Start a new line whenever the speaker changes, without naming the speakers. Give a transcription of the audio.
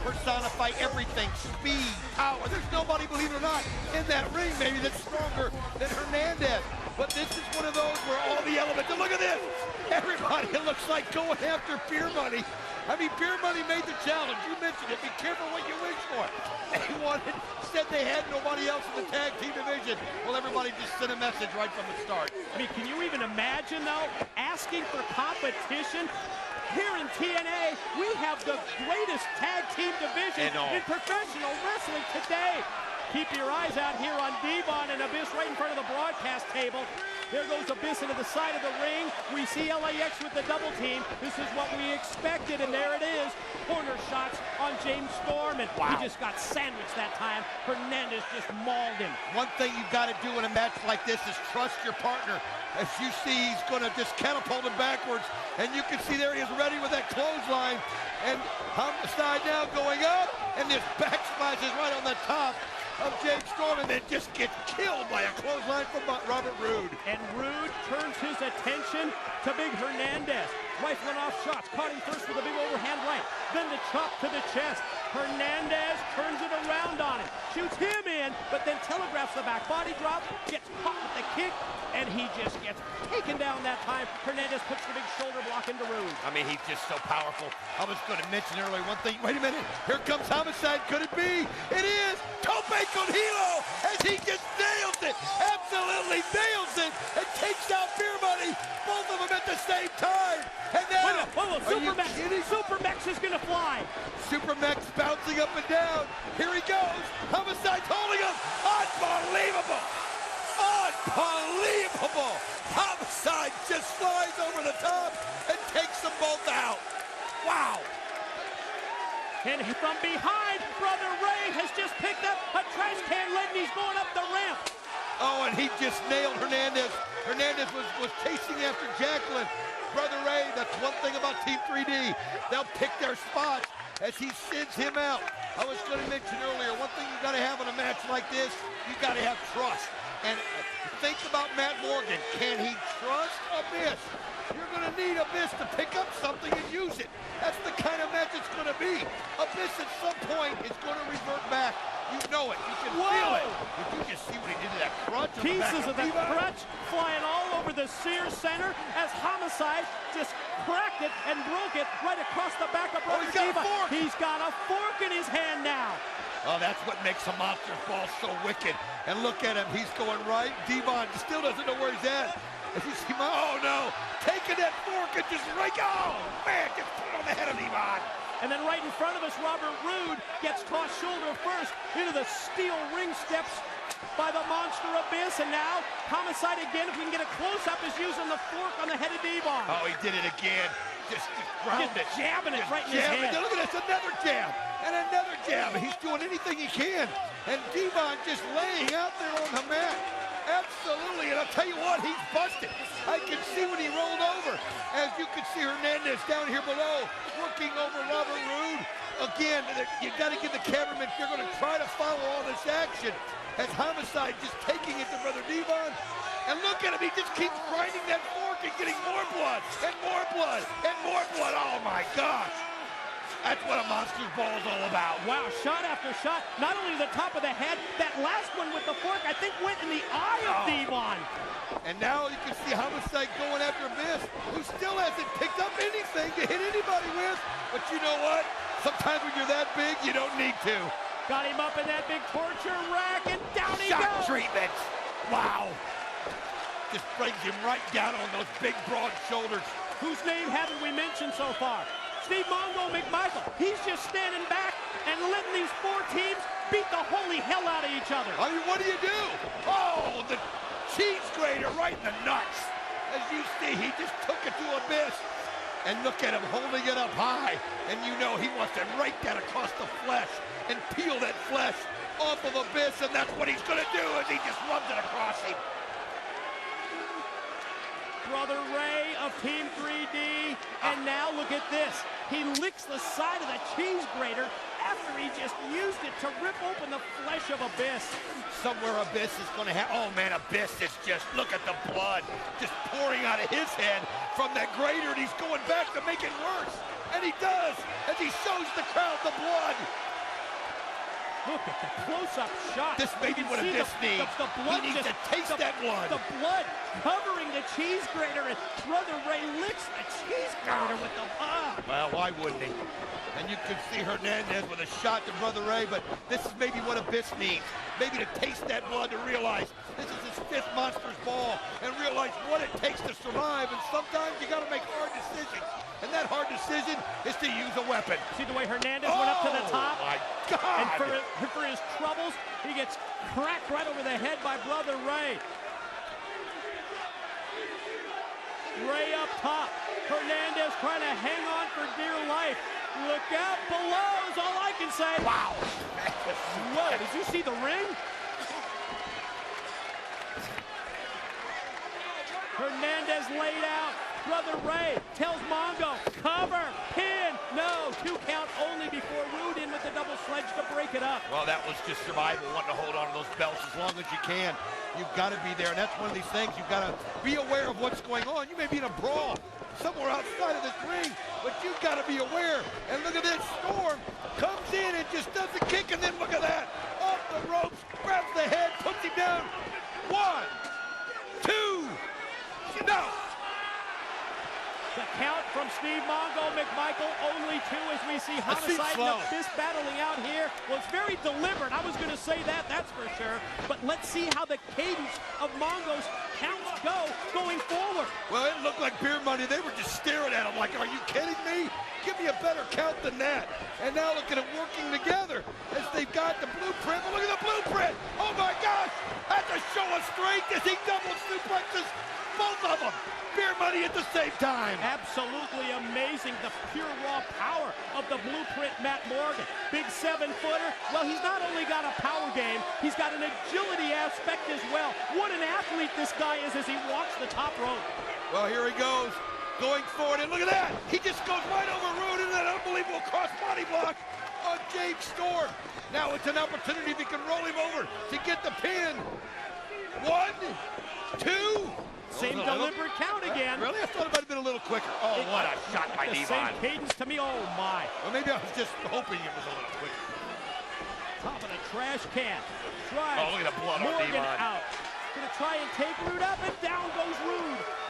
personify everything. Speed, power. There's nobody, believe it or not, in that ring maybe that's stronger than Hernandez. But this is one of those where all the elements, and look at this. Everybody, it looks like going after Beer Money. I mean, Beer Money made the challenge. You mentioned it. Be careful what you wish for. They said they had nobody else in the tag team division. Well, everybody just sent a message right from the start.
I mean, can you even imagine, though, asking for competition? Here in TNA, we have the greatest tag team division in professional wrestling today. Keep your eyes out here on Devon and Abyss right in front of the broadcast table. There goes Abyss into the side of the ring. We see LAX with the double team. This is what we expected, and there it is. Corner shots on James Storm, and he just got sandwiched that time. Hernandez just mauled him.
One thing you've got to do in a match like this is trust your partner. As you see, he's going to just catapult him backwards, and you can see there he is ready with that clothesline. And Homicide now going up, and this back splash is right on the top of James Storm, and then just gets killed by a clothesline from Robert Roode.
And Roode turns his attention to Big Hernandez. Rifling off shots, caught him first with a big overhand right, then the chop to the chest. Hernandez turns it around on him, shoots him in, but then telegraphs the back body drop, gets caught with the kick, and he just gets taken down that time. Hernandez puts the big shoulder block into Roode.
I mean, he's just so powerful. I was going to mention earlier one thing. Wait a minute. Here comes Homicide. Could it be? It is. Tope con Hilo as he just nails it. Absolutely nails it. And takes out Beer Money. Both of them at the same time. And now,
Supermax is going to fly.
Supermax bouncing up and down. Here he goes. Homicide's holding him. Unbelievable. Unbelievable! Homicide just flies over the top and takes them both out. Wow!
And from behind, Brother Ray has just picked up a trash can lid and he's going up the ramp.
Oh, and he just nailed Hernandez. Hernandez was chasing after Jacqueline. Brother Ray, that's one thing about Team 3D. They'll pick their spots as he sends him out. I was going to mention earlier, one thing you got to have in a match like this, you got to have trust. And think about Matt Morgan. Can he trust Abyss? You're going to need Abyss to pick up something and use it. That's the kind of match it's going to be. Abyss at some point is going to revert back. You know it. You can feel it. Did you just see what he did to that crutch?
Pieces of the crutch flying all over the Sears Center as Homicide just cracked it and broke it right across the back of Brother
He's got a fork.
He's got a fork in his hand now.
Oh, that's what makes a monster ball so wicked. And look at him. He's going right. Devon still doesn't know where he's at. As you see, oh no, taking that fork and just right, oh man, just put it on the head of Devon.
And then right in front of us, Robert Roode gets tossed shoulder first into the steel ring steps by the monster Abyss. And now Homicide again, if we can get a close-up, is using the fork on the head of Devon.
Oh, he did it again. Just ground it.
Jabbing it right in his head.
Look at this, another jab. And another jab. He's doing anything he can. And Devon just laying out there on the mat. Absolutely. And I'll tell you what, he's busted. I can see when he rolled over. As you can see Hernandez down here below, working over Robert Roode. Again, you got to give the cameraman, if you're going to try to follow all this action, as Homicide just taking it to Brother Devon. And look at him, he just keeps grinding that fork and getting more blood, and more blood, and more blood. Oh my gosh. That's what a monster's ball is all about.
Wow, shot after shot. Not only the top of the head, that last one with the fork, I think went in the eye of Devon.
And now you can see Homicide going after Abyss, who still hasn't picked up anything to hit anybody with. But you know what? Sometimes when you're that big, you don't need to.
Got him up in that big torture rack, and down he goes.
Shot treatment. Wow. Just brings him right down on those big, broad shoulders.
Whose name haven't we mentioned so far? Steve Mongo McMichael. He's just standing back and letting these four teams beat the holy hell out of each other.
I mean, what do you do? Oh, the cheese grater right in the nuts. As you see, he just took it to Abyss. And look at him holding it up high. And you know he wants it right down across the flesh and peel that flesh off of Abyss. And that's what he's going to do as he just rubs it across him.
Brother Ray of Team 3D, and now look at this. He licks the side of the cheese grater after he just used it to rip open the flesh of Abyss.
Somewhere Abyss is going to have, oh man, Abyss is just, look at the blood just pouring out of his head from that grater, and he's going back to make it worse. And he does, as he shows the crowd the blood.
Look at the close-up shot.
This may be what this needs.
The blood
he needs
just,
to taste that blood.
The blood covering the cheese grater, and Brother Ray licks the cheese grater with the blood.
Well, why wouldn't he? And you can see Hernandez with a shot to Brother Ray, but this is maybe what Abyss needs. Maybe to taste that blood, to realize this is his fifth Monsters ball, and realize what it takes to survive. And sometimes you got to make hard decisions. And that hard decision is to use a weapon.
See the way Hernandez went up to the top?
Oh, my God!
And for his troubles, he gets cracked right over the head by Brother Ray. Ray up top. Hernandez trying to hang on for dear life. Look out below is all I can say.
Wow.
Whoa, did you see the ring? Hernandez laid out. Brother Ray tells Mongo, cover, pin, no, 2 count only before Rude in with the double sledge to break it up.
Well, that was just survival, wanting to hold on to those belts as long as you can. You've got to be there, and that's one of these things. You've got to be aware of what's going on. You may be in a brawl somewhere outside of this ring, but you've got to be aware. And look at this, Storm comes in and just does the kick, and then look at that. Off the ropes, grabs the head, puts him down. 1, 2, no.
The count from Steve Mongo, McMichael, only 2 as we see Homicide and Abyss battling out here. Well, it's very deliberate. I was going to say that, that's for sure. But let's see how the cadence of Mongo's counts go going forward.
Well, it looked like Beer Money. They were just staring at him like, are you kidding me? Give me a better count than that. And now look at them working together as they've got the blueprint. Well, look at the blueprint. Oh, my gosh. That's a show of strength as he double suplexes both of them. Beer Money at the same time.
Absolutely amazing, the pure raw power of the blueprint Matt Morgan. Big 7-footer. Well, he's not only got a power game, he's got an agility aspect as well. What an athlete this guy is as he walks the top rope.
Well, here he goes, going forward, and look at that. He just goes right over Rude in that unbelievable cross-body block on James Storm. Now it's an opportunity if he can roll him over to get the pin. 1, 2.
Same deliberate count again.
Really? I thought it might have been a little quicker. Oh, what a shot by Devon.
Same cadence to me. Oh, my.
Well, maybe I was just hoping it was a little quicker.
Top of the trash can.
Oh, look at the blood on
Morgan
Devon.
out. Gonna try and take Rude up, and down goes Rude.